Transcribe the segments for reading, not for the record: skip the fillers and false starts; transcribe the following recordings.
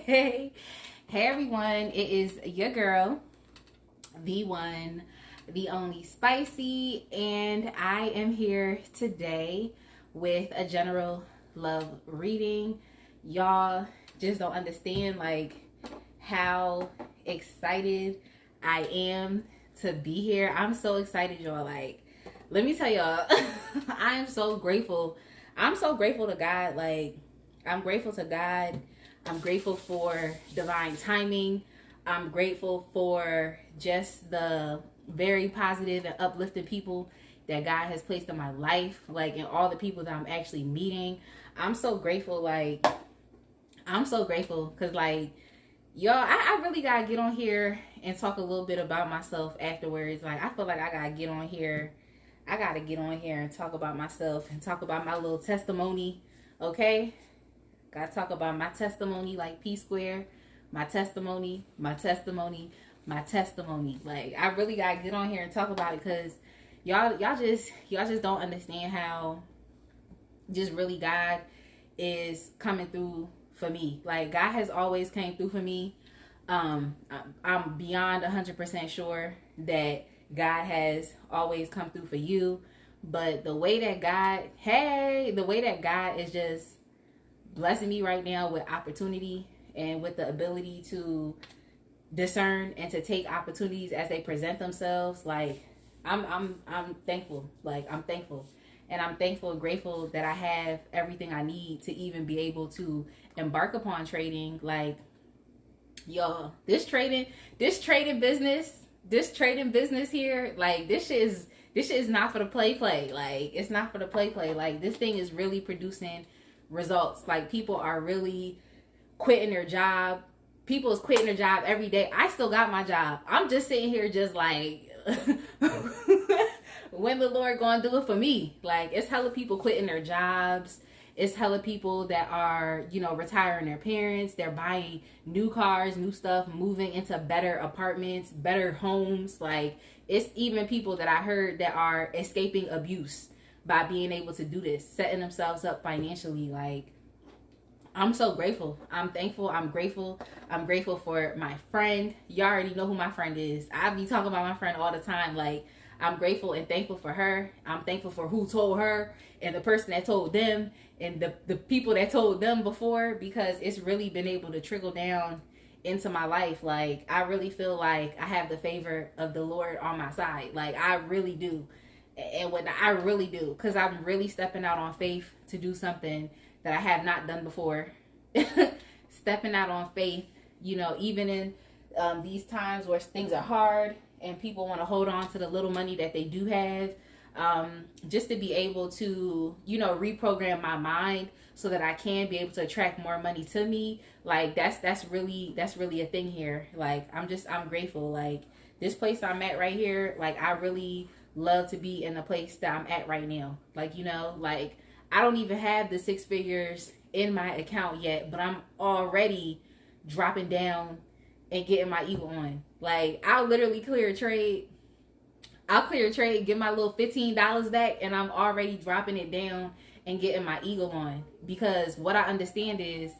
Hey everyone, it is your girl, the one, the only Spicy, and I am here today with a general love reading. Y'all just don't understand like how excited I am to be here. I'm so excited, y'all. Like, let me tell y'all, I am so grateful. I'm so grateful to God. Like, I'm grateful to God. I'm grateful for divine timing. I'm grateful for just the very positive and uplifting people that God has placed in my life, like, and all the people that I'm actually meeting. I'm so grateful. Like, I'm so grateful because, like, y'all, I really gotta get on here and talk a little bit about myself afterwards. Like, I feel like I gotta get on here. I gotta get on here and talk about myself and talk about my little testimony. Okay? Gotta talk about my testimony, like P Square. My testimony, my testimony, my testimony. Like, I really gotta get on here and talk about it because y'all just don't understand how just really God is coming through for me. Like, God has always came through for me. I'm beyond 100% sure that God has always come through for you. But the way that God is just blessing me right now with opportunity and with the ability to discern and to take opportunities as they present themselves. Like, I'm thankful. Like, I'm thankful. And I'm thankful and grateful that I have everything I need to even be able to embark upon trading. Like, y'all, this trading business here, like, this shit is not for the play. Like, it's not for the play. Like, this thing is really producing results. Like, people are really quitting their job. People is quitting their job every day. I still got my job. I'm just sitting here just like when the Lord gonna do it for me? Like, it's hella people quitting their jobs. It's hella people that are, retiring their parents. They're buying new cars, new stuff, moving into better apartments, better homes. Like, it's even people that I heard that are escaping abuse by being able to do this, setting themselves up financially. Like, I'm so grateful. I'm thankful. I'm grateful. I'm grateful for my friend. You already know who my friend is. I be talking about my friend all the time. Like, I'm grateful and thankful for her. I'm thankful for who told her and the person that told them and the people that told them before, because it's really been able to trickle down into my life. Like, I really feel like I have the favor of the Lord on my side. Like, I really do. And when I really do, because I'm really stepping out on faith to do something that I have not done before. Stepping out on faith, even in these times where things are hard and people want to hold on to the little money that they do have, just to be able to, reprogram my mind so that I can be able to attract more money to me. Like, that's really a thing here. Like, I'm grateful. Like, this place I'm at right here, like, I really love to be in the place that I'm at right now. Like, like, I don't even have the 6 figures in my account yet, but I'm already dropping down and getting my ego on. Like, I'll literally clear a trade. I'll clear a trade, get my little $15 back, and I'm already dropping it down and getting my ego on. Because what I understand is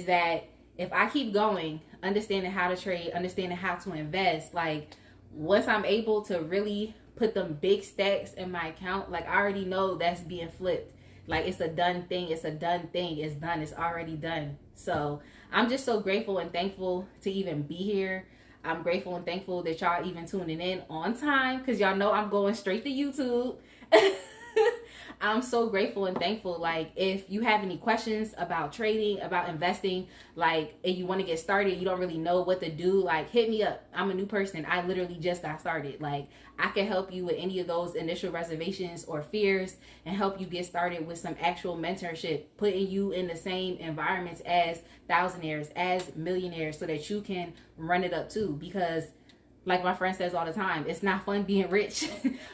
that if I keep going, understanding how to trade, understanding how to invest, like, once I'm able to really put them big stacks in my account, like, I already know that's being flipped. Like, it's a done thing. It's a done thing. It's done. It's already done. So I'm just so grateful and thankful to even be here. I'm grateful and thankful that y'all even tuning in on time, because y'all know I'm going straight to YouTube. I'm so grateful and thankful. Like, if you have any questions about trading, about investing, like, and you want to get started, you don't really know what to do, like, hit me up. I'm a new person. I literally just got started. Like, I can help you with any of those initial reservations or fears and help you get started with some actual mentorship, putting you in the same environments as thousandaires, as millionaires, so that you can run it up too. Because, like my friend says all the time, it's not fun being rich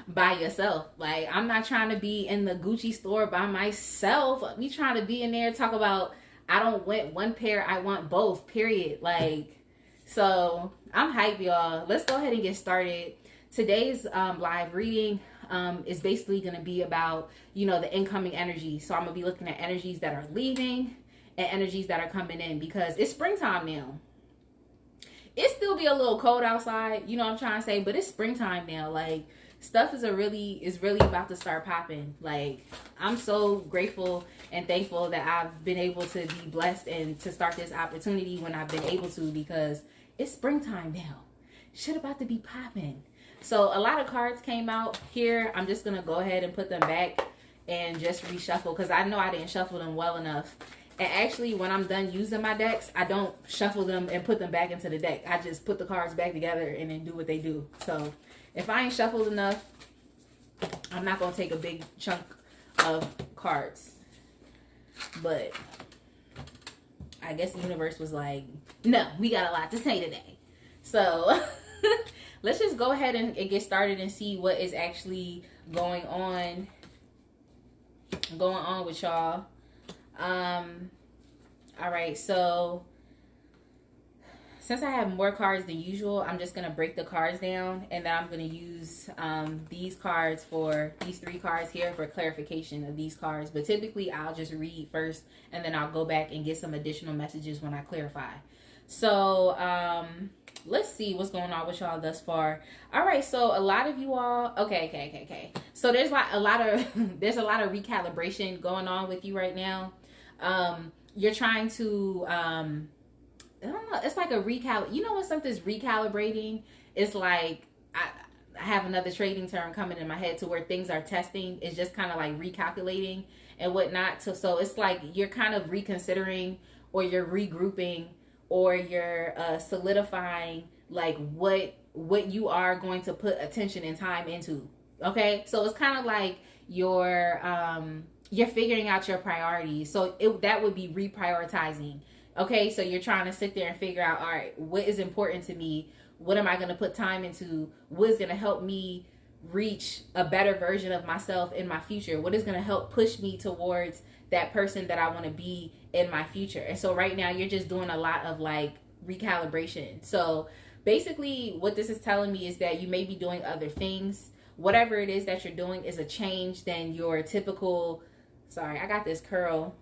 by yourself. Like, I'm not trying to be in the Gucci store by myself. Me trying to be in there talk about, I don't want one pair, I want both, period. Like, so I'm hyped, y'all. Let's go ahead and get started. Today's live reading is basically going to be about, the incoming energy. So I'm going to be looking at energies that are leaving and energies that are coming in, because it's springtime now. It still be a little cold outside, you know what I'm trying to say, but it's springtime now. Like, stuff is really about to start popping. Like, I'm so grateful and thankful that I've been able to be blessed and to start this opportunity when I've been able to, because it's springtime now. Shit about to be popping. So a lot of cards came out here. I'm just gonna go ahead and put them back and just reshuffle, because I know I didn't shuffle them well enough. And actually, when I'm done using my decks, I don't shuffle them and put them back into the deck. I just put the cards back together and then do what they do. So if I ain't shuffled enough, I'm not going to take a big chunk of cards. But I guess the universe was like, no, we got a lot to say today. So let's just go ahead and get started and see what is actually going on with y'all. All right, so since I have more cards than usual, I'm just gonna break the cards down, and then I'm gonna use these cards, for these 3 cards here, for clarification of these cards. But typically I'll just read first, and then I'll go back and get some additional messages when I clarify. So let's see what's going on with y'all thus far. All right, so a lot of you all, okay. So there's like a lot of recalibration going on with you right now. You're trying to I don't know, it's like a you know when something's recalibrating, it's like I have another trading term coming in my head, to where things are testing. It's just kind of like recalculating and whatnot. So it's like you're kind of reconsidering, or you're regrouping, or you're solidifying like what you are going to put attention and time into. Okay, so it's kind of like you're figuring out your priorities. So that would be reprioritizing. Okay, so you're trying to sit there and figure out, all right, what is important to me? What am I going to put time into? What is going to help me reach a better version of myself in my future? What is going to help push me towards that person that I want to be in my future? And so right now you're just doing a lot of like recalibration. So basically what this is telling me is that you may be doing other things. Whatever it is that you're doing is a change than your typical. Sorry, I got this curl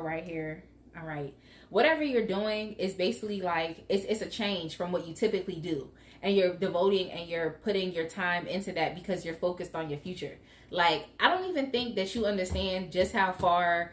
right here. All right, whatever you're doing is basically like it's a change from what you typically do, and you're devoting and you're putting your time into that because you're focused on your future. Like, I don't even think that you understand just how far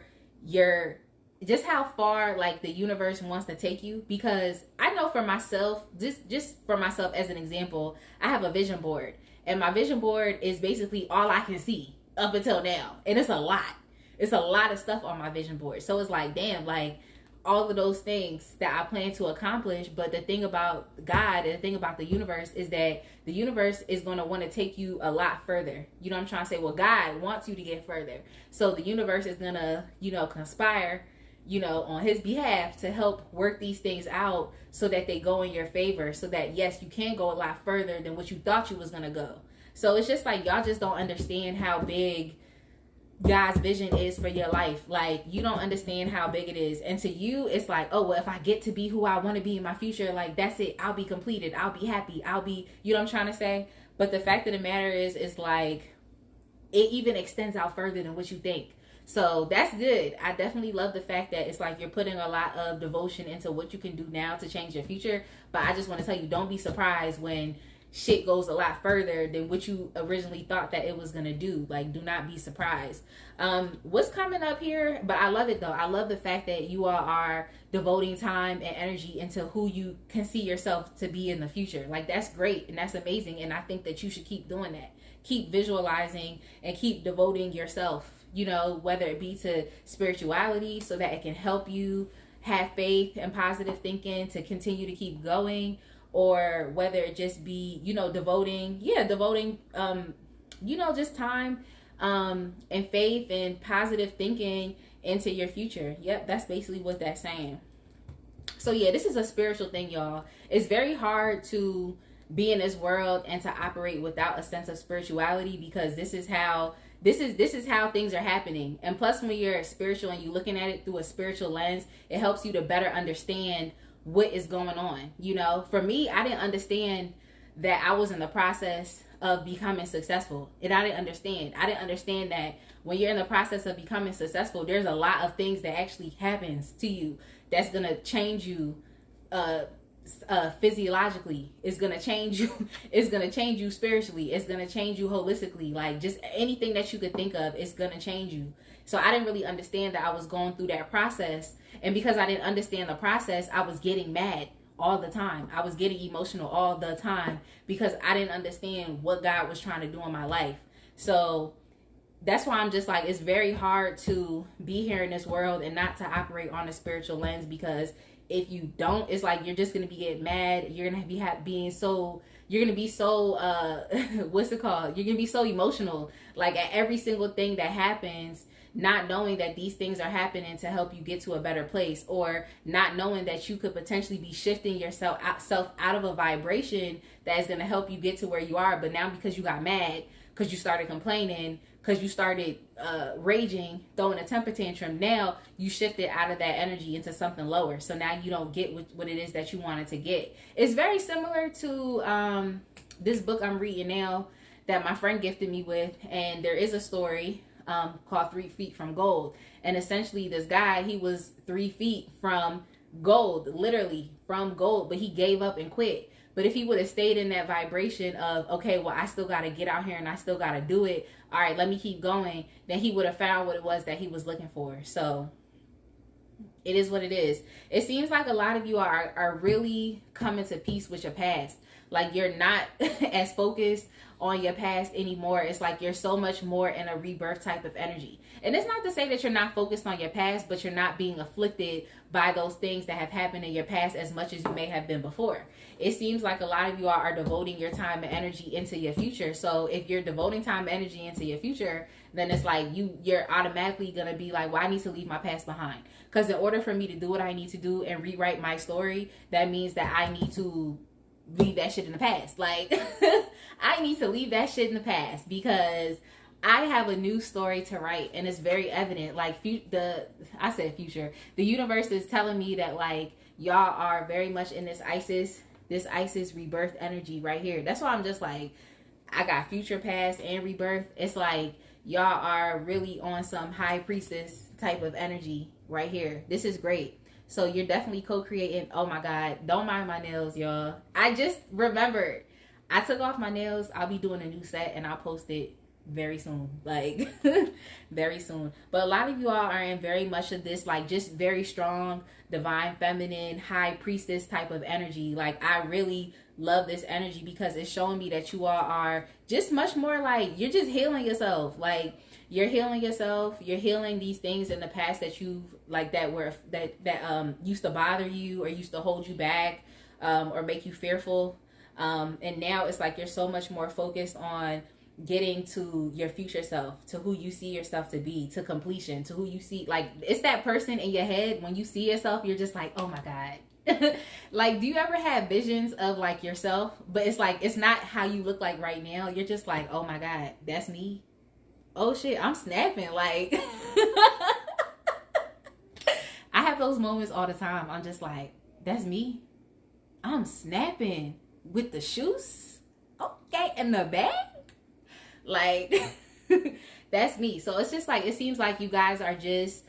like the universe wants to take you, because I know for myself, just for myself as an example, I have a vision board, and my vision board is basically all I can see up until now, and it's a lot of stuff on my vision board. So it's like, damn, like all of those things that I plan to accomplish. But the thing about God and the thing about the universe is that the universe is going to want to take you a lot further. You know what I'm trying to say? Well, God wants you to get further, so the universe is gonna, conspire, on his behalf to help work these things out so that they go in your favor, so that yes, you can go a lot further than what you thought you was gonna go. So it's just like, y'all just don't understand how big God's vision is for your life. Like, you don't understand how big it is. And to you, it's like, oh, well, if I get to be who I want to be in my future, like, that's it. I'll be completed. I'll be happy. I'll be, you know what I'm trying to say? But the fact of the matter is like, it even extends out further than what you think. So that's good. I definitely love the fact that it's like you're putting a lot of devotion into what you can do now to change your future. But I just want to tell you, don't be surprised when shit goes a lot further than what you originally thought that it was gonna do. Like, do not be surprised. What's coming up here? But I love it though. I love the fact that you all are devoting time and energy into who you can see yourself to be in the future. Like, that's great and that's amazing, and I think that you should keep doing that. Keep visualizing and keep devoting yourself, whether it be to spirituality, so that it can help you have faith and positive thinking to continue to keep going, or whether it just be, devoting, just time and faith and positive thinking into your future. Yep, that's basically what that's saying. So yeah, this is a spiritual thing, y'all. It's very hard to be in this world and to operate without a sense of spirituality, because this is how things are happening. And plus, when you're spiritual and you're looking at it through a spiritual lens, it helps you to better understand what is going on. For me, I didn't understand that I was in the process of becoming successful. And I didn't understand. I didn't understand that when you're in the process of becoming successful, there's a lot of things that actually happens to you that's going to change you physiologically. It's going to change you. It's going to change you spiritually. It's going to change you holistically. Like, just anything that you could think of, it's going to change you. So I didn't really understand that I was going through that process. And because I didn't understand the process, I was getting mad all the time. I was getting emotional all the time because I didn't understand what God was trying to do in my life. So that's why I'm just like, it's very hard to be here in this world and not to operate on a spiritual lens, because if you don't, it's like you're just going to be getting mad. You're going to be you're going to be so what's it called? You're going to be so emotional, like at every single thing that happens, not knowing that these things are happening to help you get to a better place, or not knowing that you could potentially be shifting yourself out of a vibration that is going to help you get to where you are. But now, because you got mad, because you started complaining, because you started raging, throwing a temper tantrum, now you shifted out of that energy into something lower. So now you don't get what it is that you wanted to get. It's very similar to this book I'm reading now that my friend gifted me with. And there is a story called 3 Feet from Gold. And essentially this guy, he was 3 feet from gold, literally from gold, but he gave up and quit. But if he would have stayed in that vibration of, okay, well, I still got to get out here and I still got to do it. All right, let me keep going. Then he would have found what it was that he was looking for. So it is what it is. It seems like a lot of you are really coming to peace with your past. Like, you're not as focused on your past anymore. It's like you're so much more in a rebirth type of energy. And it's not to say that you're not focused on your past, but you're not being afflicted by those things that have happened in your past as much as you may have been before. It seems like a lot of you are devoting your time and energy into your future. So if you're devoting time and energy into your future, then it's like you're automatically going to be like, well, I need to leave my past behind. Because in order for me to do what I need to do and rewrite my story, that means that I need to leave that shit in the past. Like, I need to leave that shit in the past, because I have a new story to write, and it's very evident. Like, I said future. The universe is telling me that, like, y'all are very much in this Isis rebirth energy right here. That's why I'm just like, I got future, past, and rebirth. It's like y'all are really on some high priestess type of energy right here. This is great. So you're definitely co-creating. Oh my God, don't mind my nails, y'all. I just remembered I took off my nails. I'll be doing a new set and I'll post it very soon, like very soon. But a lot of you all are in very much of this, like, just very strong divine feminine high priestess type of energy. Like, I really love this energy because it's showing me that you all are just much more like, you're just healing yourself. Like, you're healing yourself. You're healing these things in the past that you've, like, that used to bother you or used to hold you back, or make you fearful. And now it's like you're so much more focused on getting to your future self, to who you see yourself to be, to completion, to who you see. Like, it's that person in your head when you see yourself, you're just like, oh my God. Like, do you ever have visions of, like, yourself, but it's like, it's not how you look like right now? You're just like, oh my God, that's me. Oh shit, I'm snapping. Like, I have those moments all the time. I'm just like, that's me. I'm snapping with the shoes. Okay, in the bag. Like, that's me. So it's just like, it seems like you guys are just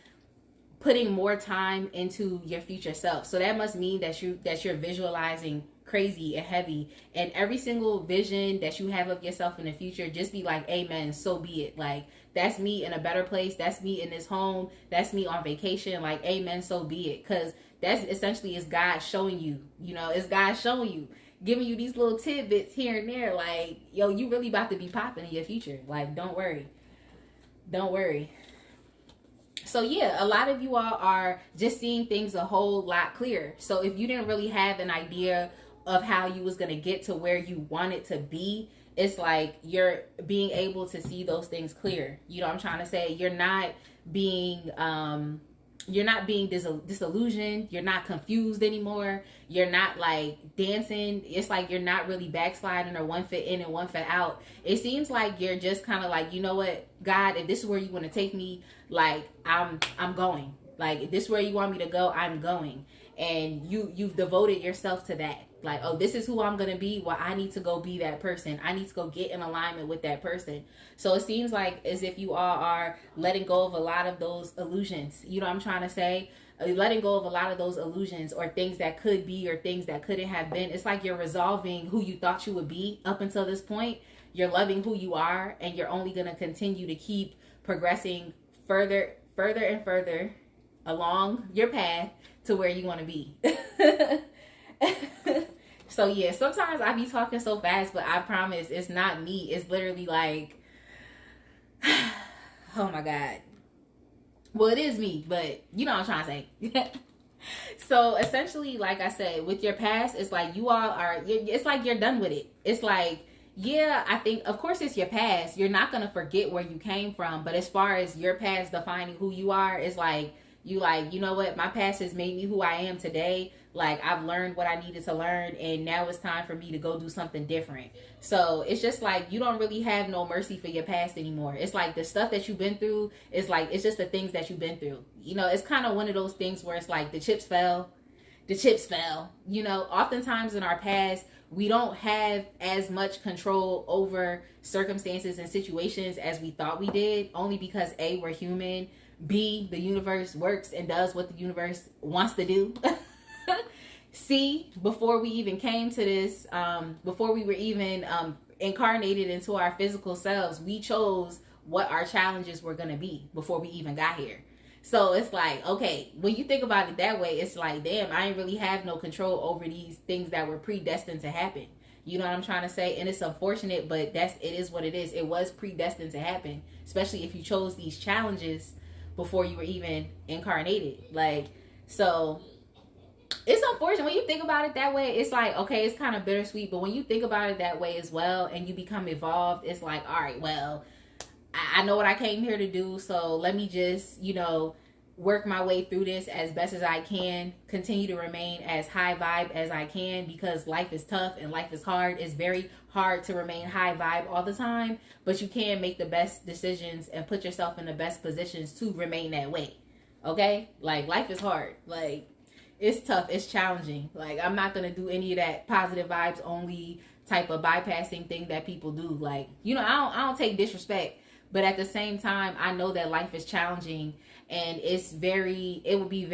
putting more time into your future self. So that must mean that you're visualizing crazy and heavy, and every single vision that you have of yourself in the future, just be like, amen, so be it. Like, that's me in a better place. That's me in this home. That's me on vacation. Like, amen, so be it. Because that's essentially, is God showing you, it's God showing you, giving you these little tidbits here and there. Like, yo, you really about to be popping in your future. Like, don't worry. So yeah, a lot of you all are just seeing things a whole lot clearer. So if you didn't really have an idea of how you was going to get to where you wanted to be, it's like you're being able to see those things clear. You know what I'm trying to say? You're not being disillusioned. You're not confused anymore. You're not like dancing. It's like you're not really backsliding or one foot in and one foot out. It seems like you're just kind of like, you know what, God, if this is where you want to take me, like, I'm going. Like, if this is where you want me to go, I'm going. And you've devoted yourself to that. Like, oh, this is who I'm going to be. Well, I need to go be that person. I need to go get in alignment with that person. So it seems like as if you all are letting go of a lot of those illusions. You know what I'm trying to say? Letting go of a lot of those illusions or things that could be or things that couldn't have been. It's like you're resolving who you thought you would be up until this point. You're loving who you are, and you're only going to continue to keep progressing further and further along your path to where you want to be. So yeah, sometimes I be talking so fast, but I promise it's not me. It's literally like, oh my God. Well, it is me, but you know what I'm trying to say. So essentially, like I said, with your past, it's like you all are, it's like you're done with it. It's like, yeah, I think, of course, it's your past. You're not going to forget where you came from. But as far as your past defining who you are, it's like, you know what? My past has made me who I am today. Like, I've learned what I needed to learn. And now it's time for me to go do something different. So it's just like, you don't really have no mercy for your past anymore. It's like the stuff that you've been through is like, it's just the things that you've been through. You know, it's kind of one of those things where it's like the chips fell. You know, oftentimes in our past, we don't have as much control over circumstances and situations as we thought we did, only because A, we're human, B, the universe works and does what the universe wants to do. C, before we even came to this, before we were even incarnated into our physical selves, we chose what our challenges were going to be before we even got here. So it's like, okay, when you think about it that way, it's like, damn, I ain't really have no control over these things that were predestined to happen. You know what I'm trying to say? And it's unfortunate, but it is what it is. It was predestined to happen, especially if you chose these challenges before you were even incarnated. Like, so it's unfortunate when you think about it that way. It's like, okay, it's kind of bittersweet, but when you think about it that way as well and you become evolved, it's like, all right, well, I know what I came here to do, so let me just, you know, work my way through this as best as I can, continue to remain as high vibe as I can, because life is tough and life is hard. It's very hard to remain high vibe all the time, but you can make the best decisions and put yourself in the best positions to remain that way. Okay? Like, life is hard. Like, it's tough. It's challenging. Like, I'm not going to do any of that positive vibes only type of bypassing thing that people do. Like, you know, I don't take disrespect. But at the same time, I know that life is challenging, and it would be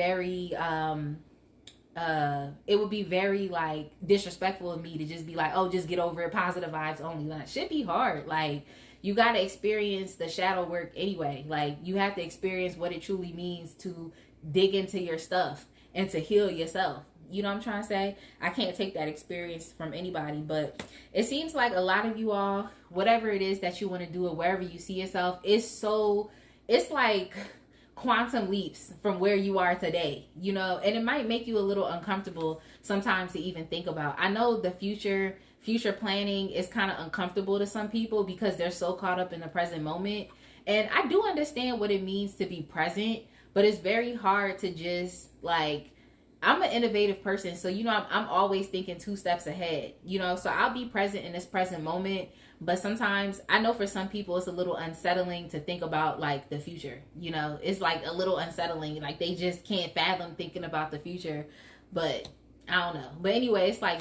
very like disrespectful of me to just be like, oh, just get over it, positive vibes only. Like, shit be hard. Like, you got to experience the shadow work anyway. Like, you have to experience what it truly means to dig into your stuff and to heal yourself. You know what I'm trying to say? I can't take that experience from anybody, but it seems like a lot of you all, whatever it is that you want to do or wherever you see yourself, it's like quantum leaps from where you are today, you know, and it might make you a little uncomfortable sometimes to even think about. I know the future planning is kind of uncomfortable to some people because they're so caught up in the present moment. And I do understand what it means to be present, but it's very hard to just like, I'm an innovative person, so, you know, I'm always thinking 2 steps ahead, you know, so I'll be present in this present moment, but sometimes I know for some people it's a little unsettling to think about, like, the future, you know, it's like a little unsettling, like they just can't fathom thinking about the future, but I don't know. But anyway, it's like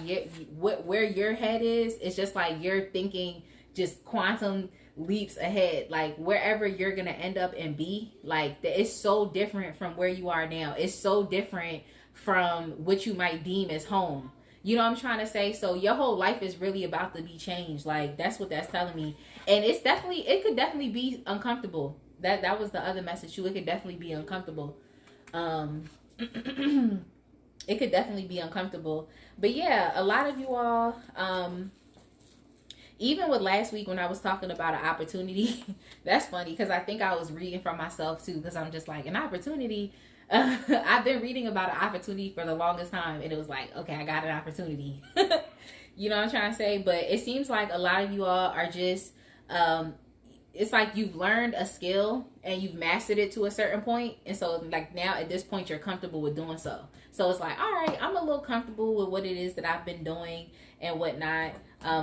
where your head is, it's just like you're thinking just quantum leaps ahead, like wherever you're gonna end up and be, like it's so different from where you are now. It's so different from what you might deem as home. You know what I'm trying to say? So your whole life is really about to be changed. Like, that's what that's telling me. And it could definitely be uncomfortable. That was the other message too. It could definitely be uncomfortable. It could definitely be uncomfortable. But yeah, a lot of you all, even with last week when I was talking about an opportunity, that's funny because I think I was reading from myself too, because I'm just like, an opportunity. I've been reading about an opportunity for the longest time, and it was like, okay, I got an opportunity. You know what I'm trying to say? But it seems like a lot of you all are just it's like you've learned a skill and you've mastered it to a certain point, and so like now at this point you're comfortable with doing so. So it's like, all right, I'm a little comfortable with what it is that I've been doing and whatnot,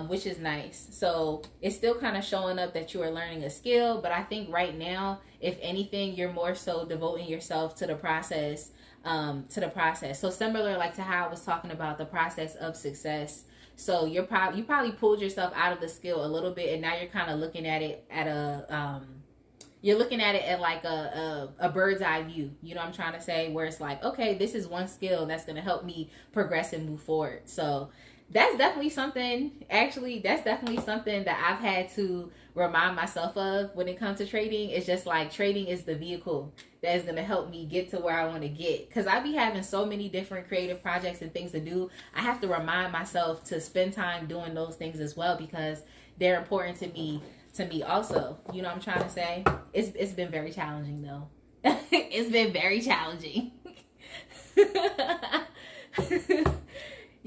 which is nice. So it's still kind of showing up that you are learning a skill, but I think right now, if anything, you're more so devoting yourself to the process. So similar like to how I was talking about the process of success. So you probably pulled yourself out of the skill a little bit, and now you're kind of looking at it at you're looking at it at like a bird's eye view. You know what I'm trying to say? Where it's like, okay, this is one skill that's going to help me progress and move forward. So that's definitely something, that's definitely something that I've had to remind myself of when it comes to trading. It's just like trading is the vehicle that is going to help me get to where I want to get. Because I be having so many different creative projects and things to do. I have to remind myself to spend time doing those things as well, because they're important to me also. You know what I'm trying to say? It's been very challenging though. It's been very challenging.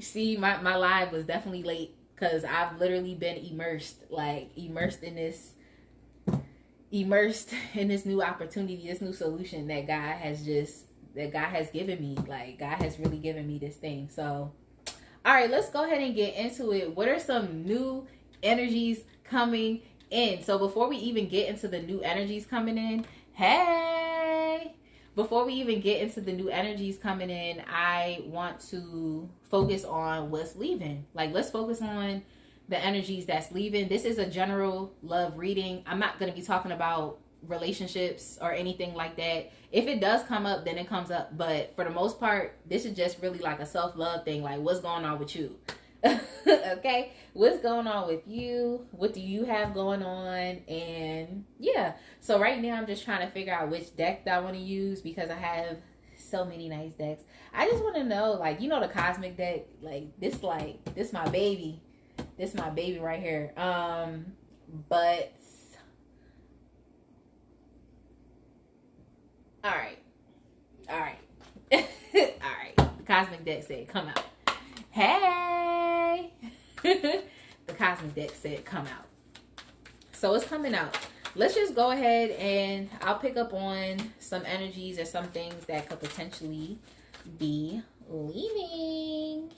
See, my live was definitely late because I've literally been immersed in this new opportunity, this new solution that God has given me. Like, God has really given me this thing. So, all right, let's go ahead and get into it. What are some new energies coming in? So before we even get into the new energies coming in, before we even get into the new energies coming in, I want to focus on what's leaving. Like, let's focus on the energies that's leaving. This is a general love reading. I'm not going to be talking about relationships or anything like that. If it does come up, then it comes up. But for the most part, this is just really like a self-love thing. Like, what's going on with you? Okay, what's going on with you? What do you have going on? And yeah, so right now I'm just trying to figure out which deck that I want to use, because I have so many nice decks. I just want to know, like, you know, the cosmic deck, this my baby. This my baby right here. But all right. All right. The cosmic deck said come out. Hey. The cosmic deck said come out. So it's coming out. Let's just go ahead and I'll pick up on some energies or some things that could potentially be leaving.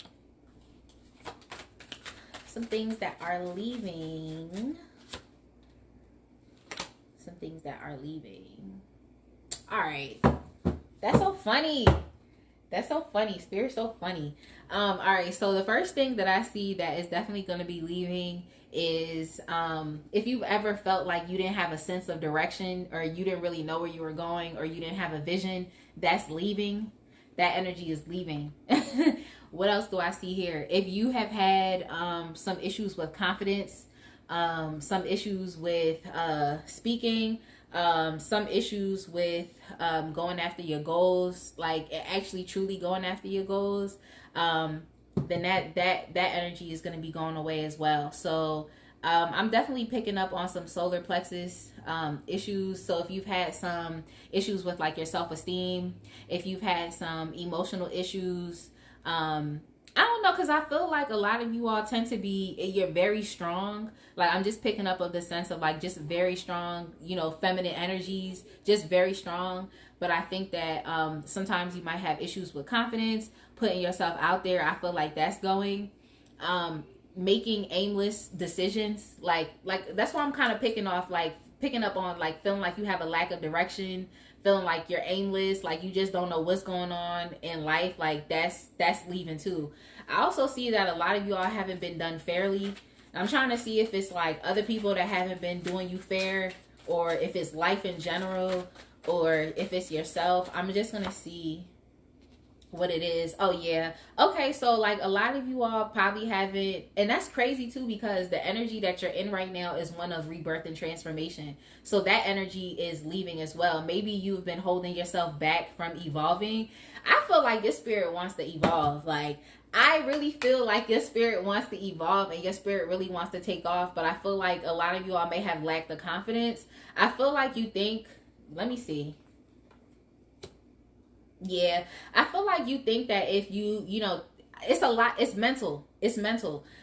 Some things that are leaving. Some things that are leaving. All right. That's so funny. That's so funny. Spirit's so funny. All right. So the first thing that I see that is definitely going to be leaving is if you've ever felt like you didn't have a sense of direction, or you didn't really know where you were going, or you didn't have a vision, that's leaving. That energy is leaving. What else do I see here? If you have had some issues with confidence, some issues with speaking, some issues with going after your goals, like actually truly going after your goals, then that energy is going to be going away as well. So I'm definitely picking up on some solar plexus issues. So if you've had some issues with like your self-esteem, if you've had some emotional issues, I don't know, because I feel like a lot of you all tend to be, you're very strong. Like, I'm just picking up of the sense of like just very strong, you know, feminine energies, just very strong. But I think that sometimes you might have issues with confidence, putting yourself out there. I feel like that's going. Making aimless decisions, like that's why I'm kind of picking up on like feeling like you have a lack of direction, feeling like you're aimless, like you just don't know what's going on in life. Like that's leaving too. I also see that a lot of you all haven't been done fairly. I'm trying to see if it's like other people that haven't been doing you fair, or if it's life in general, or if it's yourself. I'm just gonna see what it is. Oh yeah, okay. So like a lot of you all probably haven't, and that's crazy too, because the energy that you're in right now is one of rebirth and transformation. So that energy is leaving as well. Maybe you've been holding yourself back from evolving. I feel like your spirit wants to evolve. Like, I really feel like your spirit wants to evolve and your spirit really wants to take off. But I feel like a lot of you all may have lacked the confidence. I feel like you think, let me see. Yeah, I feel like you think that if you know, it's a lot, it's mental.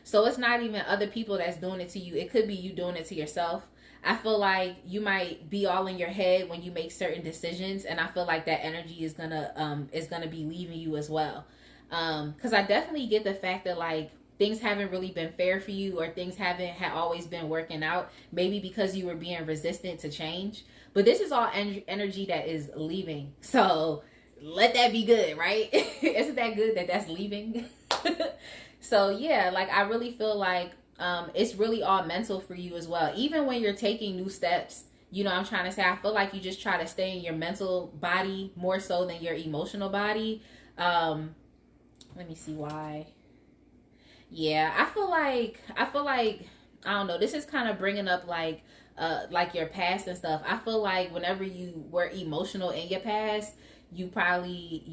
So it's not even other people that's doing it to you. It could be you doing it to yourself. I feel like you might be all in your head when you make certain decisions, and I feel like that energy is gonna be leaving you as well. Because I definitely get the fact that like things haven't really been fair for you, or things haven't had always been working out, maybe because you were being resistant to change. But this is all energy that is leaving, so let that be good, right? Isn't that good that that's leaving? So yeah, like I really feel like it's really all mental for you as well. Even when you're taking new steps, you know what I'm trying to say, I feel like you just try to stay in your mental body more so than your emotional body. Let me see why. Yeah, I feel like I don't know. This is kind of bringing up like your past and stuff. I feel like whenever you were emotional in your past, you probably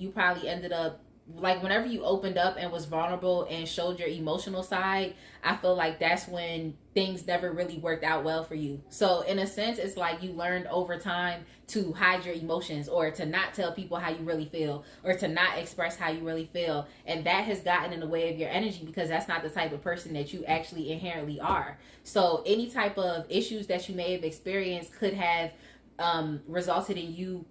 ended up like whenever you opened up and was vulnerable and showed your emotional side, I feel like that's when things never really worked out well for you. So in a sense, it's like you learned over time to hide your emotions, or to not tell people how you really feel, or to not express how you really feel, and that has gotten in the way of your energy, because that's not the type of person that you actually inherently are. So any type of issues that you may have experienced could have resulted in you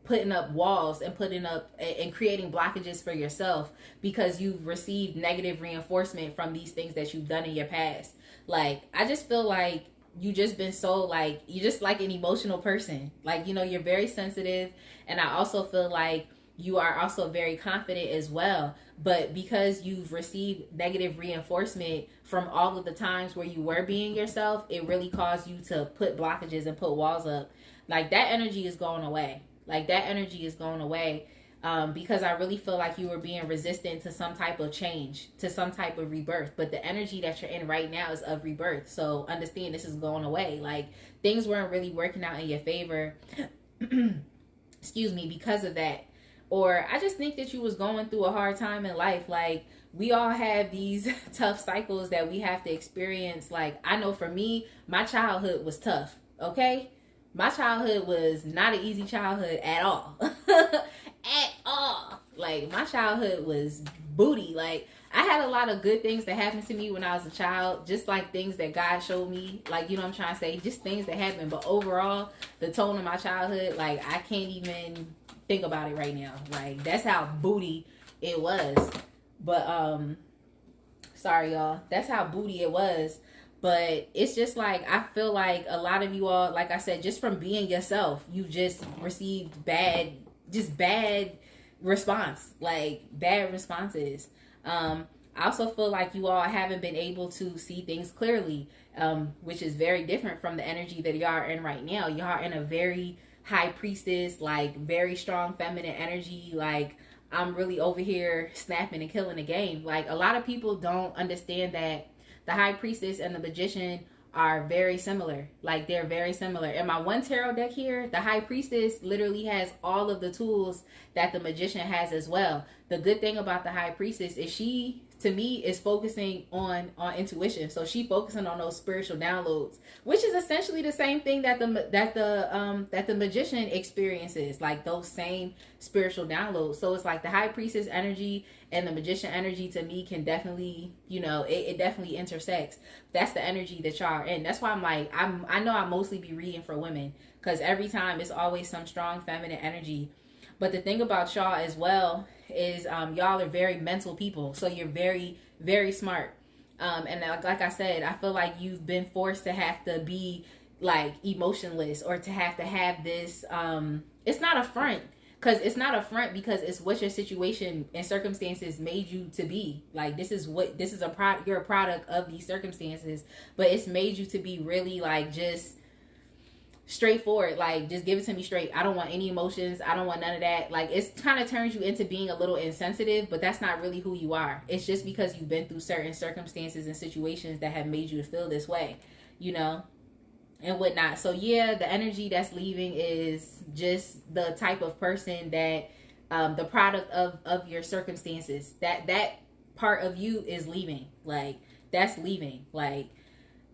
putting up walls and putting up and creating blockages for yourself, because you've received negative reinforcement from these things that you've done in your past. Like I just feel like you just been so like you're just like an emotional person. Like, you know, you're very sensitive, and I also feel like you are also very confident as well. But because you've received negative reinforcement from all of the times where you were being yourself, it really caused you to put blockages and put walls up. Like that energy is going away. Like that energy is going away, because I really feel like you were being resistant to some type of change, to some type of rebirth. But the energy that you're in right now is of rebirth. So understand this is going away. Like things weren't really working out in your favor, excuse me, because of that. Or I just think that you was going through a hard time in life. Like we all have these tough cycles that we have to experience. Like I know for me, my childhood was tough. Okay, my childhood was not an easy childhood at all. At all. Like my childhood was booty. Like I had a lot of good things that happened to me when I was a child, just like things that God showed me. Like, you know what I'm trying to say, just things that happened. But overall, the tone of my childhood, like I can't even think about it right now. Like that's how booty it was. But sorry y'all, that's how booty it was. But it's just like I feel like a lot of you all, like I said, just from being yourself, you just received bad response, like bad responses. I also feel like you all haven't been able to see things clearly, which is very different from the energy that y'all are in right now. Y'all are in a very high priestess, like very strong feminine energy. Like I'm really over here snapping and killing the game. Like a lot of people don't understand that the high priestess and the magician are very similar. Like they're very similar. In my one tarot deck here, the high priestess literally has all of the tools that the magician has as well. The good thing about the high priestess is she, to me, is focusing on intuition. So she focusing on those spiritual downloads, which is essentially the same thing that the magician experiences, like those same spiritual downloads. So it's like the high priestess energy and the magician energy, to me, can definitely, you know, it definitely intersects. That's the energy that y'all are in. That's why I'm like, I know I mostly be reading for women, because every time it's always some strong feminine energy. But the thing about y'all as well is y'all are very mental people. So you're very, very smart. And like I said, I feel like you've been forced to have to be like emotionless, or to have this, it's not a front. Because it's not a front, because it's what your situation and circumstances made you to be. Like you're a product of these circumstances, but it's made you to be really like just straightforward. Like just give it to me straight. I don't want any emotions. I don't want none of that. Like it's kind of turns you into being a little insensitive, but that's not really who you are. It's just because you've been through certain circumstances and situations that have made you feel this way, you know, and whatnot. So yeah, the energy that's leaving is just the type of person that the product of your circumstances, that part of you is leaving. Like that's leaving, like,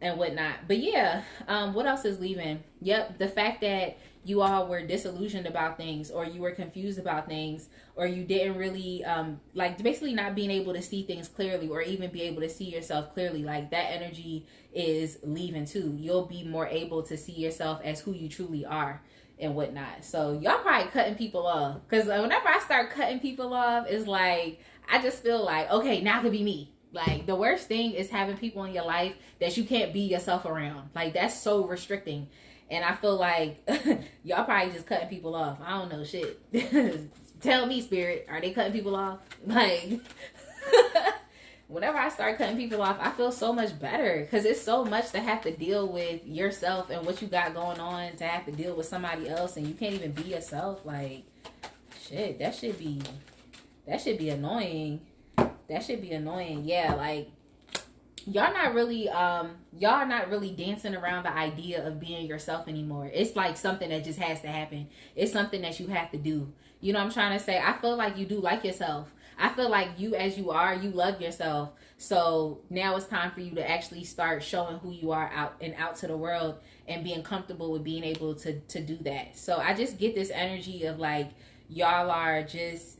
and whatnot. But yeah, what else is leaving? Yep, the fact that you all were disillusioned about things, or you were confused about things, or you didn't really like basically not being able to see things clearly, or even be able to see yourself clearly, like that energy is leaving too. You'll be more able to see yourself as who you truly are and whatnot. So y'all probably cutting people off, because whenever I start cutting people off, it's like I just feel like, okay, now it could be me. Like, the worst thing is having people in your life that you can't be yourself around. Like, that's so restricting. And I feel like y'all probably just cutting people off. I don't know shit. Tell me, spirit, are they cutting people off? Like, whenever I start cutting people off, I feel so much better, because it's so much to have to deal with yourself and what you got going on, to have to deal with somebody else, and you can't even be yourself. Like, shit, that should be annoying. That should be annoying. Yeah, like, y'all not really dancing around the idea of being yourself anymore. It's like something that just has to happen. It's something that you have to do. You know what I'm trying to say? I feel like you do like yourself. I feel like you, as you are, you love yourself. So now it's time for you to actually start showing who you are out to the world, and being comfortable with being able to do that. So I just get this energy of like, y'all are just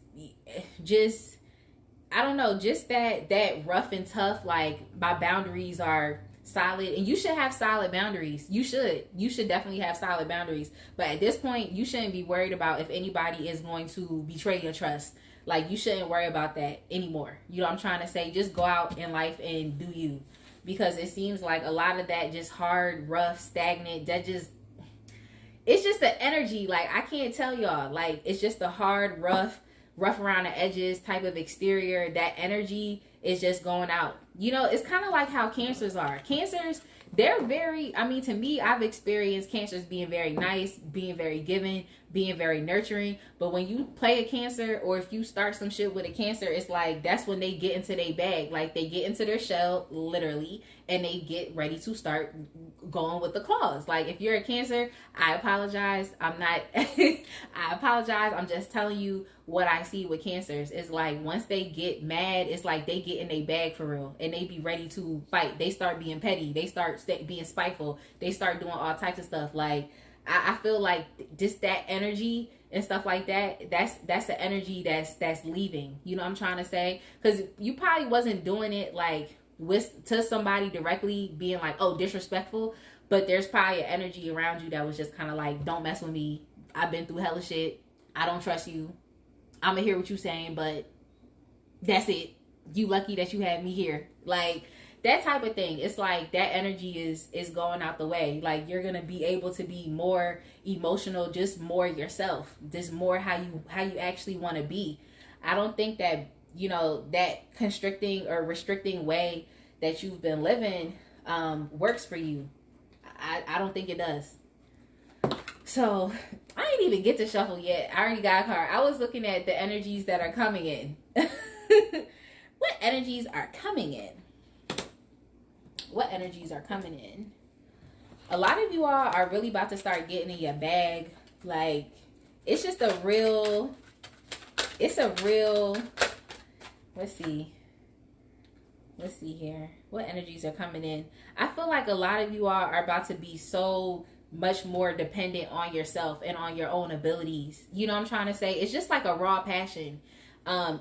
I don't know, just that rough and tough, like, my boundaries are solid, and you should have solid boundaries. You should definitely have solid boundaries. But at this point, you shouldn't be worried about if anybody is going to betray your trust. Like, you shouldn't worry about that anymore. You know what I'm trying to say? Just go out in life and do you. Because it seems like a lot of that just hard, rough, stagnant, it's just the energy. Like, I can't tell y'all. Like, it's just the hard, rough around the edges type of exterior. That energy is just going out. You know, it's kind of like how cancers are. Cancers, they're very, I mean, to me, I've experienced cancers being very nice, being very giving, being very nurturing. But when you play a cancer, or if you start some shit with a cancer, it's like, that's when they get into their bag. Like, they get into their shell, literally, and they get ready to start going with the claws. Like, if you're a cancer, I apologize. I'm not, I apologize. I'm just telling you what I see with cancers. Is like, once they get mad, it's like they get in their bag for real, and they be ready to fight. They start being petty. They start being spiteful. They start doing all types of stuff. Like, I feel like just that energy and stuff like that, that's the energy that's leaving. You know what I'm trying to say? Because you probably wasn't doing it like to somebody directly, being like, oh, disrespectful, but there's probably an energy around you that was just kind of like, don't mess with me. I've been through hella shit. I don't trust you. I'm gonna hear what you're saying, but that's it. You lucky that you had me here. Like, that type of thing. It's like that energy is going out the way. Like, you're gonna be able to be more emotional, just more yourself, just more how you actually want to be. I don't think that, you know, that constricting or restricting way that you've been living works for you. I don't think it does. So I didn't even get to shuffle yet. I already got a card. I was looking at the energies that are coming in. What energies are coming in? What energies are coming in? A lot of you all are really about to start getting in your bag. Like, it's just a real, let's see here. What energies are coming in? I feel like a lot of you all are about to be so much more dependent on yourself and on your own abilities. You know what I'm trying to say? It's just like a raw passion.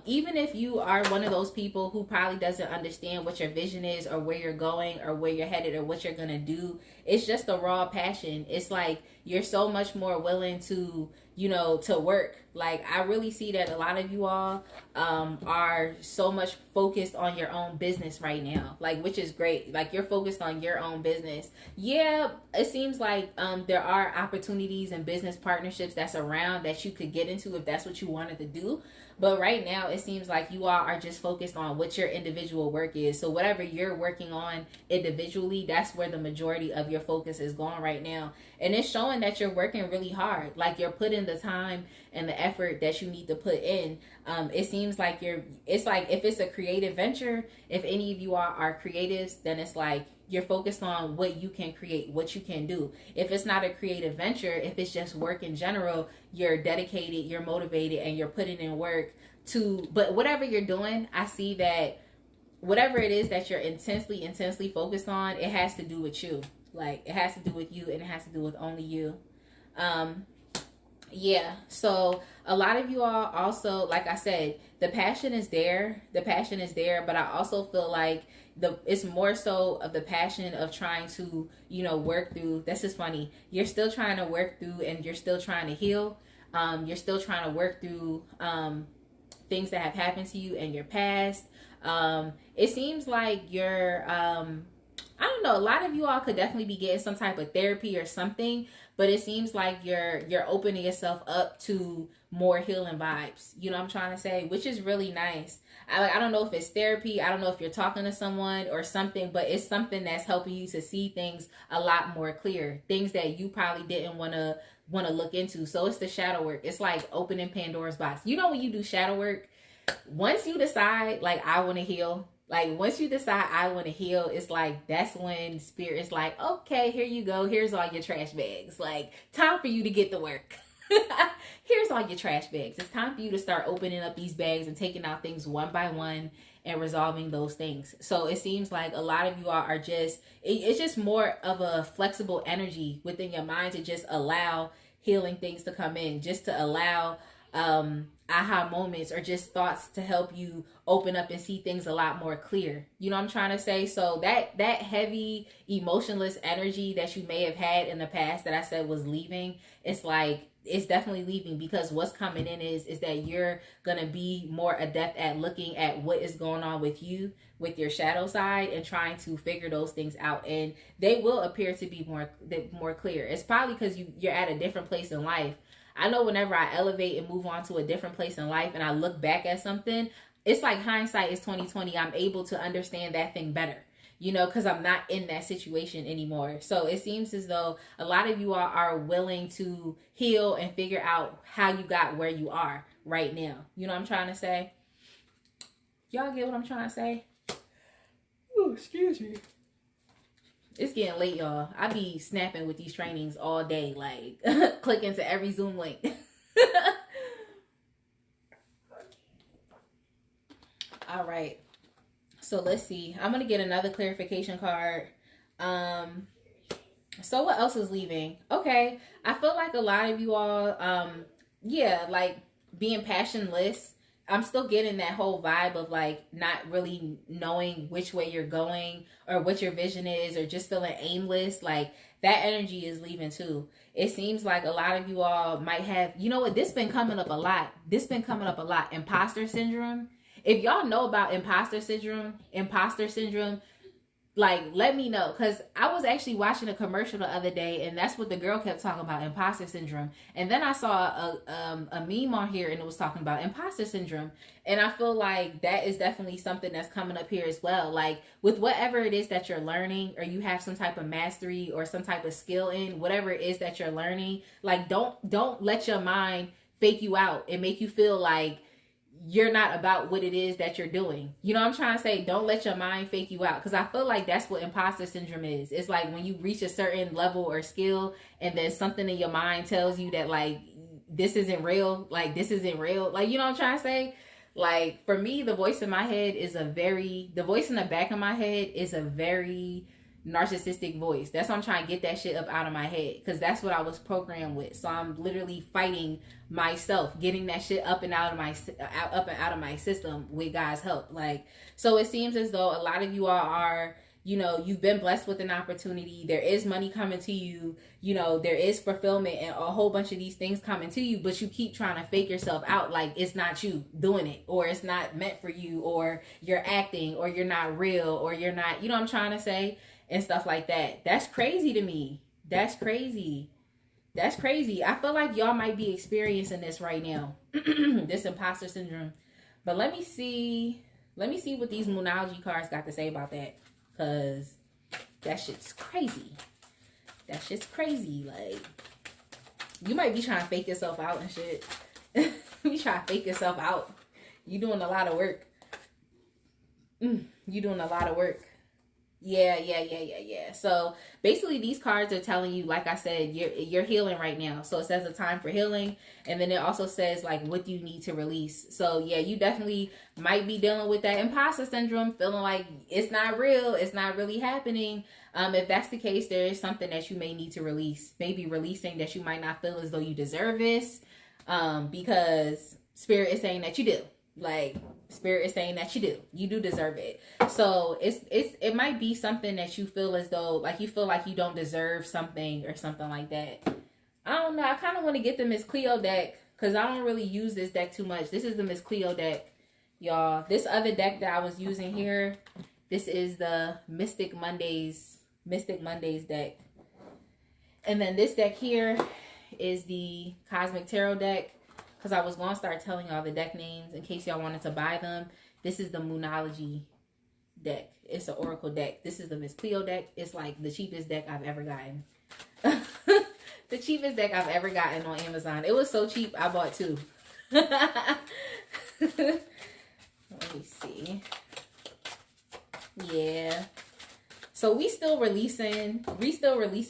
Even if you are one of those people who probably doesn't understand what your vision is, or where you're going, or where you're headed, or what you're gonna do, it's just a raw passion. It's like you're so much more willing to, you know, to work. Like, I really see that a lot of you all are so much focused on your own business right now, like, which is great. Like, you're focused on your own business. Yeah, it seems like there are opportunities and business partnerships that's around that you could get into if that's what you wanted to do. But right now, it seems like you all are just focused on what your individual work is. So whatever you're working on individually, that's where the majority of your focus is going right now. And it's showing that you're working really hard. Like, you're putting the time and the effort that you need to put in. It seems like it's like, if it's a creative venture, if any of you are creatives, then it's like you're focused on what you can create, what you can do. If it's not a creative venture, if it's just work in general, you're dedicated, you're motivated, and you're putting in work but whatever you're doing, I see that whatever it is that you're intensely focused on, it has to do with you. Like, it has to do with you, and it has to do with only you. Yeah. So a lot of you all also, like I said, the passion is there. The passion is there, but I also feel like it's more so of the passion of trying to, work through. This is funny. You're still trying to work through, and you're still trying to heal. You're still trying to work through things that have happened to you in your past. It seems like you're I don't know, a lot of you all could definitely be getting some type of therapy or something, but it seems like you're opening yourself up to more healing vibes. You know what I'm trying to say? Which is really nice. I don't know if it's therapy, I don't know if you're talking to someone or something, but it's something that's helping you to see things a lot more clear. Things that you probably didn't want to look into. So it's the shadow work. It's like opening Pandora's box. You know, when you do shadow work, once you decide like I want to heal, like once you decide I want to heal, it's like that's when spirit is like, okay, here you go, here's all your trash bags, like time for you to get to work. Here's all your trash bags. It's time for you to start opening up these bags and taking out things one by one and resolving those things. So it seems like a lot of you are just it's just more of a flexible energy within your mind to just allow healing things to come in, just to allow aha moments or just thoughts to help you open up and see things a lot more clear. You know what I'm trying to say? So that heavy emotionless energy that you may have had in the past that I said was leaving, it's like it's definitely leaving, because what's coming in is that you're gonna be more adept at looking at what is going on with you, with your shadow side, and trying to figure those things out, and they will appear to be more clear. It's probably because you're at a different place in life. I know whenever I elevate and move on to a different place in life and I look back at something, it's like hindsight is 2020. I'm able to understand that thing better, because I'm not in that situation anymore. So it seems as though a lot of you are willing to heal and figure out how you got where you are right now. You know what I'm trying to say? Y'all get what I'm trying to say? Oh, excuse me. It's getting late, y'all. I be snapping with these trainings all day, like clicking to every Zoom link. All right. So let's see. I'm gonna get another clarification card. So what else is leaving? Okay. I feel like a lot of you all, yeah, like being passionless. I'm still getting that whole vibe of like not really knowing which way you're going or what your vision is, or just feeling aimless. Like that energy is leaving too. It seems like a lot of you all might have, you know what, this been coming up a lot. Imposter syndrome. If y'all know about imposter syndrome, like let me know, because I was actually watching a commercial the other day, and that's what the girl kept talking about, imposter syndrome. And then I saw a meme on here, and it was talking about imposter syndrome, and I feel like that is definitely something that's coming up here as well. Like with whatever it is that you're learning, or you have some type of mastery or some type of skill in whatever it is that you're learning, like don't let your mind fake you out and make you feel like you're not about what it is that you're doing. You know what I'm trying to say? Don't let your mind fake you out, because I feel like that's what imposter syndrome is. It's like when you reach a certain level or skill, and then something in your mind tells you that like this isn't real, like you know what I'm trying to say? Like for me, the voice in my head is the voice in the back of my head is a very narcissistic voice. That's why I'm trying to get that shit up out of my head, because that's what I was programmed with. So I'm literally fighting myself, getting that shit up and out of my system with God's help. Like, so it seems as though a lot of you all are, you've been blessed with an opportunity. There is money coming to you. There is fulfillment and a whole bunch of these things coming to you, but you keep trying to fake yourself out like it's not you doing it, or it's not meant for you, or you're acting, or you're not real, or you're not, you know what I'm trying to say? And stuff like that. That's crazy to me. That's crazy. I feel like y'all might be experiencing this right now. This imposter syndrome. But let me see what these Moonology cards got to say about that. Cause that shit's crazy. Like, you might be trying to fake yourself out and shit. You trying to fake yourself out. You doing a lot of work. Yeah. So basically, these cards are telling you, like I said, you're healing right now. So it says a time for healing, and then it also says like what you need to release. So yeah, you definitely might be dealing with that imposter syndrome, feeling like it's not real, it's not really happening. If that's the case, there is something that you may need to release. Maybe releasing that you might not feel as though you deserve this, because spirit is saying that you do. Like, spirit is saying that you do deserve it. So it might be something that you feel as though like you feel like you don't deserve something or something like that. I don't know. I kind of want to get the Miss Cleo deck because I don't really use this deck too much. This is the Miss Cleo deck, y'all. This other deck that I was using here, this is the Mystic Mondays deck. And then this deck here is the Cosmic Tarot deck, because I was going to start telling y'all the deck names in case y'all wanted to buy them. This is the Moonology deck. It's an Oracle deck. This is the Miss Cleo deck. It's like the cheapest deck I've ever gotten. The cheapest deck I've ever gotten on Amazon. It was so cheap, I bought two. Let me see. Yeah. So we still releasing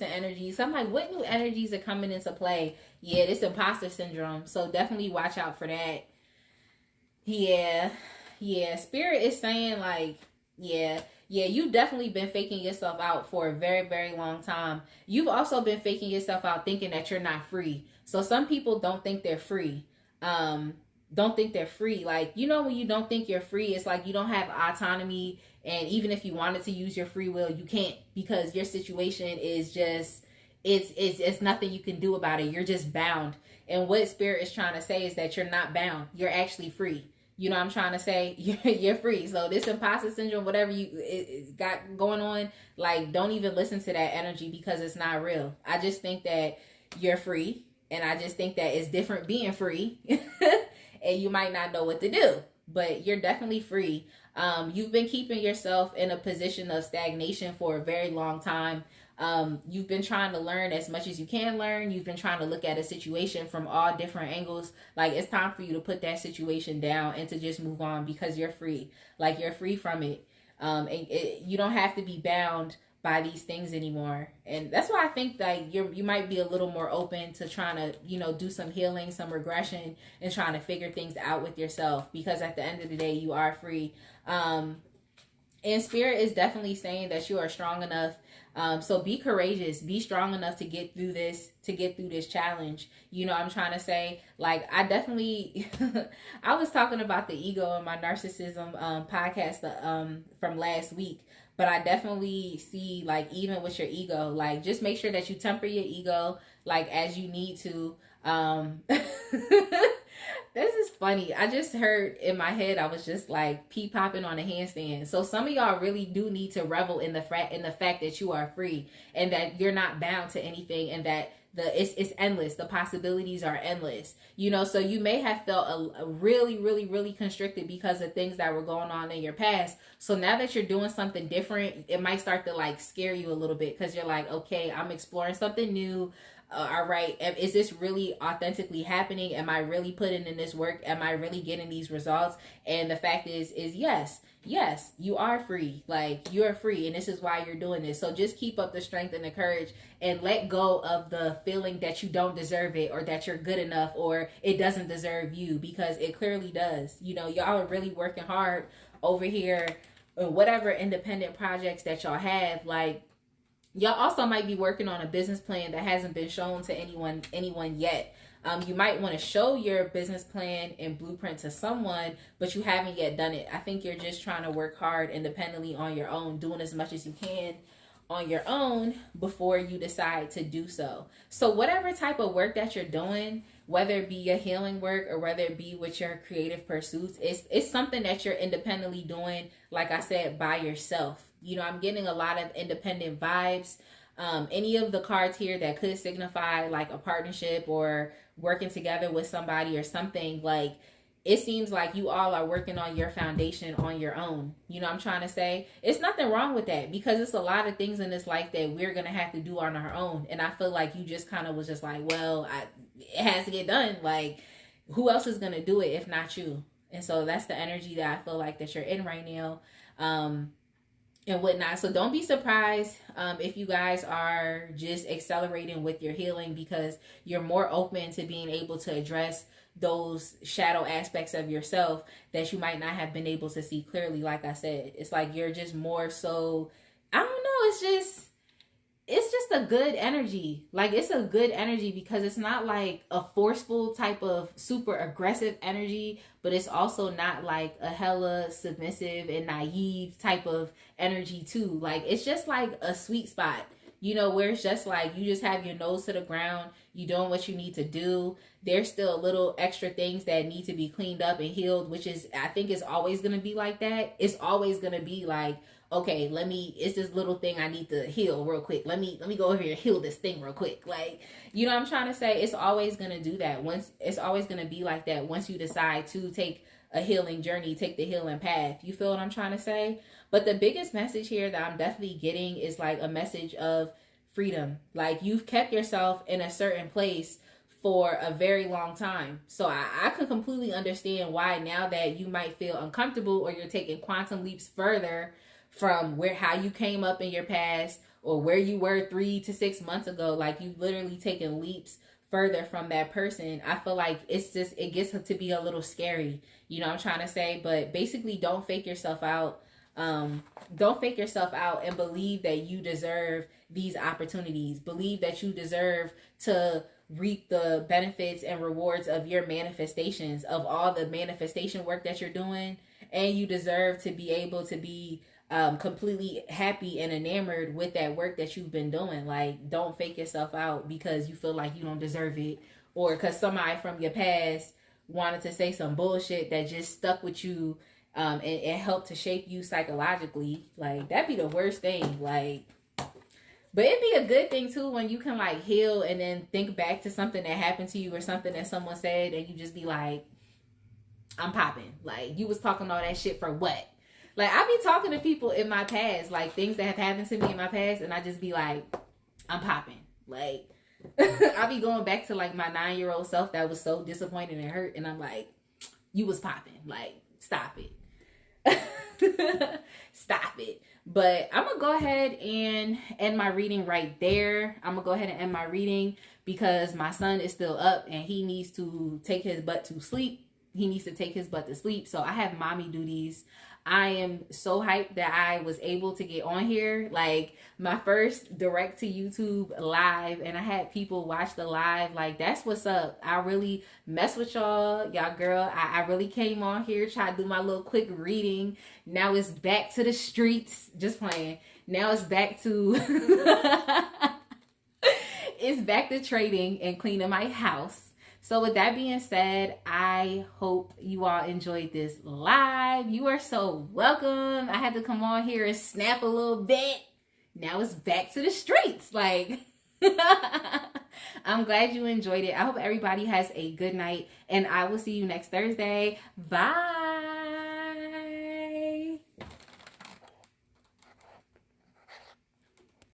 energies. So I'm like, what new energies are coming into play? Yeah, this imposter syndrome. So definitely watch out for that. Yeah. Spirit is saying like, yeah, you've definitely been faking yourself out for a very, very long time. You've also been faking yourself out thinking that you're not free. So some people don't think they're free. Like, you know, when you don't think you're free, it's like you don't have autonomy. And even if you wanted to use your free will, you can't, because your situation is just, it's nothing you can do about it. You're just bound. And what spirit is trying to say is that you're not bound. You're actually free. You know what I'm trying to say? You're free. So this imposter syndrome, whatever it got going on, like, don't even listen to that energy because it's not real. I just think that you're free. And I just think that it's different being free. And you might not know what to do, but you're definitely free. You've been keeping yourself in a position of stagnation for a very long time. You've been trying to learn as much as you can learn. You've been trying to look at a situation from all different angles. Like, it's time for you to put that situation down and to just move on because you're free. Like, you're free from it. You don't have to be bound by these things anymore. And that's why I think that you might be a little more open to trying to, you know, do some healing, some regression, and trying to figure things out with yourself, because at the end of the day, you are free. And spirit is definitely saying that you are strong enough. So be courageous, be strong enough to get through this challenge. You know, I'm trying to say, like, I definitely, I was talking about the ego in my narcissism podcast from last week. But I definitely see, like, even with your ego, like, just make sure that you temper your ego, like, as you need to. This is funny. I just heard in my head, I was just like pee popping on a handstand. So some of y'all really do need to revel in the fact that you are free and that you're not bound to anything, and that it's endless. The possibilities are endless. You know, so you may have felt a really, really, really constricted because of things that were going on in your past. So now that you're doing something different, it might start to like scare you a little bit, because you're like, okay, I'm exploring something new. All right, is this really authentically happening? Am I really putting in this work? Am I really getting these results? And the fact is yes, you are free. Like, you're free, and this is why you're doing this. So just keep up the strength and the courage, and let go of the feeling that you don't deserve it, or that you're good enough, or it doesn't deserve you, because it clearly does. You know, y'all are really working hard over here, or whatever independent projects that y'all have. Like, y'all also might be working on a business plan that hasn't been shown to anyone yet. You might want to show your business plan and blueprint to someone, but you haven't yet done it. I think you're just trying to work hard independently on your own, doing as much as you can on your own before you decide to do so. So whatever type of work that you're doing, whether it be your healing work or whether it be with your creative pursuits, it's something that you're independently doing, like I said, by yourself. You know, I'm getting a lot of independent vibes. Any of the cards here that could signify like a partnership or working together with somebody or something, like, it seems like you all are working on your foundation on your own. You know what I'm trying to say? It's nothing wrong with that, because it's a lot of things in this life that we're going to have to do on our own. And I feel like you just kind of was just like, well, it has to get done. Like, who else is going to do it if not you? And so that's the energy that I feel like that you're in right now. and whatnot. So don't be surprised if you guys are just accelerating with your healing, because you're more open to being able to address those shadow aspects of yourself that you might not have been able to see clearly. Like I said, it's like you're just more so, I don't know, it's just a good energy. Like, it's a good energy because it's not like a forceful type of super aggressive energy, but it's also not like a hella submissive and naive type of energy too. Like, it's just like a sweet spot, you know, where it's just like you just have your nose to the ground, you doing what you need to do. There's still a little extra things that need to be cleaned up and healed, which is, I think, is always going to be like that. It's always going to be like, okay, it's this little thing I need to heal real quick. Let me go over here and heal this thing real quick. Like, you know what I'm trying to say? It's always going to do that. It's always going to be like that once you decide to take a healing journey, take the healing path. You feel what I'm trying to say? But the biggest message here that I'm definitely getting is like a message of freedom. Like, you've kept yourself in a certain place for a very long time. So I can completely understand why now that you might feel uncomfortable, or you're taking quantum leaps further from how you came up in your past, or where you were 3 to 6 months ago. Like, you've literally taken leaps further from that person. I feel like it gets to be a little scary, you know what I'm trying to say? But basically, don't fake yourself out. Don't fake yourself out, and believe that you deserve these opportunities. Believe that you deserve to reap the benefits and rewards of your manifestations, of all the manifestation work that you're doing. And you deserve to be able to be completely happy and enamored with that work that you've been doing. Like, don't fake yourself out because you feel like you don't deserve it, or because somebody from your past wanted to say some bullshit that just stuck with you and helped to shape you psychologically. Like, that'd be the worst thing. Like, but it'd be a good thing too when you can like heal and then think back to something that happened to you, or something that someone said, and you just be like, I'm popping. Like, you was talking all that shit for what? Like, I be talking to people in my past, like things that have happened to me in my past, and I just be like, I'm popping. Like, I be going back to like my 9-year-old self that was so disappointed and hurt, and I'm like, you was popping. Like, stop it. Stop it. But I'm gonna go ahead and end my reading right there. I'm gonna go ahead and end my reading because my son is still up and he needs to take his butt to sleep. He needs to take his butt to sleep. So I have mommy duties. I am so hyped that I was able to get on here. Like, my first direct to YouTube live, and I had people watch the live. Like, that's what's up. I really mess with y'all girl. I really came on here, tried to do my little quick reading. Now it's back to the streets. Just playing. Now it's back to it's back to trading and cleaning my house. So with that being said, I hope you all enjoyed this live. You are so welcome. I had to come on here and snap a little bit. Now it's back to the streets. Like, I'm glad you enjoyed it. I hope everybody has a good night, and I will see you next Thursday. Bye.